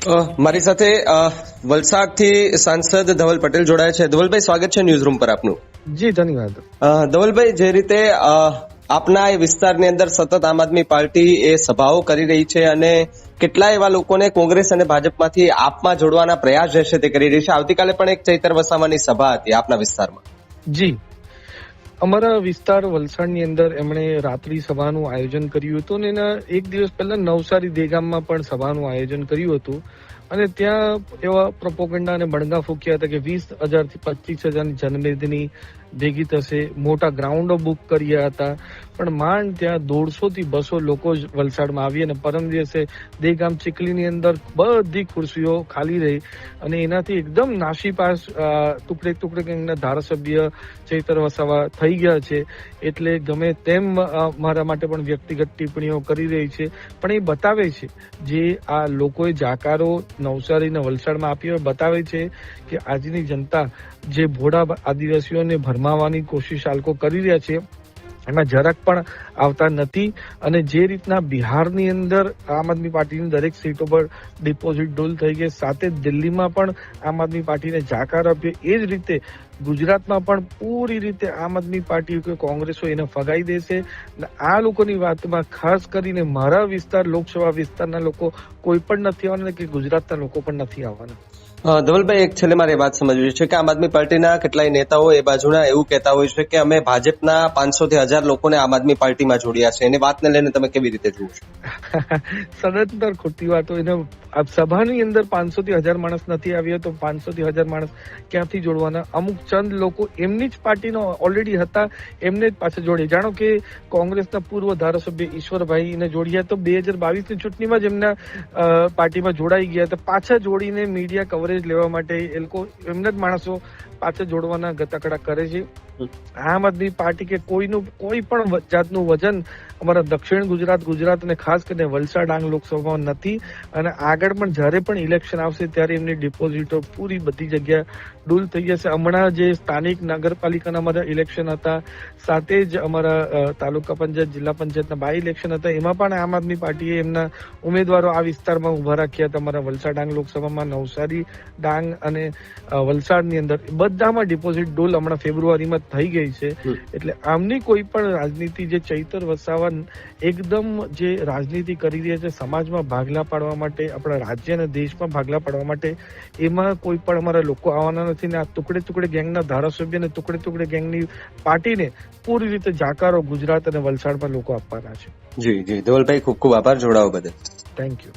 મારી સાથે વલસાડથી સાંસદ ધવલ પટેલ જોડાયા છે. ધવલભાઈ, સ્વાગત છે ન્યૂઝ રૂમ પર આપનું. જી ધન્યવાદ. ધવલભાઈ, જે રીતે આપના એ વિસ્તારની અંદર સતત આમ આદમી પાર્ટી એ સભાઓ કરી રહી છે અને કેટલાય એવા લોકોને કોંગ્રેસ અને ભાજપમાંથી આપમાં જોડવાના પ્રયાસ રહેશે તે કરી રહી છે. આવતીકાલે પણ એક ચૈતર વસાવાની સભા હતી આપના વિસ્તારમાં. જી, અમારા વિસ્તાર વલસાડની અંદર એમણે રાત્રિ સભાનું આયોજન કર્યું હતું અને એના એક દિવસ પહેલા નવસારી દેગામમાં પણ સભાનું આયોજન કર્યું હતું અને ત્યાં એવા પ્રોપોગન્ડા અને બણગા ફૂક્યા હતા કે 20,000 થી 25,000ની જનમેદની ભેગી થશે, મોટા ગ્રાઉન્ડો બુક કર્યા હતા, પણ માંડ ત્યાં 150 થી 200 લોકો જ વલસાડમાં આવી અને પરમ દિવસે દેગામ ચીખલીની અંદર બધી ખુરશીઓ ખાલી રહી અને એનાથી એકદમ નાસીપાસ ટુકડે ગેંગના ધારાસભ્ય ચૈતર વસાવા થઈ ગયા છે. એટલે ગમે તેમ મારા માટે પણ વ્યક્તિગત ટિપ્પણીઓ કરી રહી છે, પણ એ બતાવે છે જે આ લોકોએ જાકારો નવસારી અને વલસાડમાં આપ્યો બતાવે છે કે આજની જનતા જે ભોળા આદિવાસીઓને ભરમાવાની કોશિશ આ લોકો કરી રહ્યા છે એમાં જરાક પણ આવતા નથી. અને જે રીતના બિહારની અંદર આમ આદમી પાર્ટીની દરેક સીટો પર ડિપોઝિટ ડોલ થઈ ગઈ, સાથે દિલ્હીમાં પણ આમ આદમી પાર્ટીને જાકાર આપ્યો, એ જ રીતે ગુજરાતમાં પણ પૂરી રીતે આમ આદમી પાર્ટી કે કોંગ્રેસો એને ફગાઈ દેશે. આ લોકોની વાતમાં ખાસ કરીને મારા વિસ્તાર લોકસભા વિસ્તારના લોકો કોઈ પણ નથી આવવાના કે ગુજરાતના લોકો પણ નથી આવવાના. ધવલભાઈ, એક છેલ્લે મારે વાત સમજવી છે કે આમ આદમી પાર્ટીના કેટલાય નેતાઓ એ બાજુના એવું કહેતા હોય છે કે અમે ભાજપના 500 થી 1000 લોકોને આમ આદમી પાર્ટીમાં જોડ્યા છે. એની વાતને લઈને તમે કેવી રીતે જુઓ છો? સદંતર ખોટી વાતો. એને સભાની અંદર 500 થી 1000 માણસ નથી આવ્યો તો 500 થી 1000 માણસ ક્યાંથી જોડવાના? અમુક ચંદ લોકો એમની જ પાર્ટીનો ઓલરેડી હતા એમને જ પાછા જોડે. જાણો કે કોંગ્રેસના પૂર્વ ધારાસભ્ય ઈશ્વરભાઈને જોડ્યા તો 2022ની ચૂંટણીમાં જ એમના પાર્ટીમાં જોડાઈ ગયા હતા. પાછા જોડીને મીડિયા કવરેજ લેવા માટે એ લોકો એમના જ માણસો પાછા જોડવાના ગતાકડા કરે છે. આમ આદમી પાર્ટી કે કોઈ પણ જાતનું વજન અમારા દક્ષિણ ગુજરાત અને ખાસ કરીને વલસાડ ડાંગ લોકસભામાં નથી. અને આગળ પણ જ્યારે પણ ઇલેક્શન આવશે ત્યારે એમની ડિપોઝિટો પૂરી બધી જગ્યા ડૂલ થઈ જશે. હમણાં જે સ્થાનિક નગરપાલિકાના અમારા ઇલેક્શન હતા, સાથે જ અમારા તાલુકા પંચાયત જિલ્લા પંચાયતના બાય ઇલેક્શન હતા, એમાં પણ આમ આદમી પાર્ટીએ એમના ઉમેદવારો આ વિસ્તારમાં ઉભા રાખ્યા હતા. અમારા વલસાડ ડાંગ લોકસભામાં નવસારી ડાંગ અને વલસાડની અંદર બધામાં ડિપોઝિટ ડોલ હમણાં ફેબ્રુઆરીમાં થઈ ગઈ છે. એટલે આમની કોઈ પણ રાજનીતિ જે ચૈતર વસાવા એકદમ જે રાજનીતિ કરી રહ્યા છે સમાજમાં ભાગલા પાડવા માટે, આપણા રાજ્ય અને દેશમાં ભાગલા પાડવા માટે, એમાં કોઈ પણ અમારા લોકો આવવાના નથી. ને આ ટુકડે ગેંગના ધારાસભ્ય અને ટુકડે ગેંગની પાર્ટીને પૂરી રીતે જાકારો ગુજરાત અને વલસાડમાં લોકો આપવાના છે. જી ધવલભાઈ, ખૂબ ખૂબ આભાર જોડાવા બદલ. Thank you.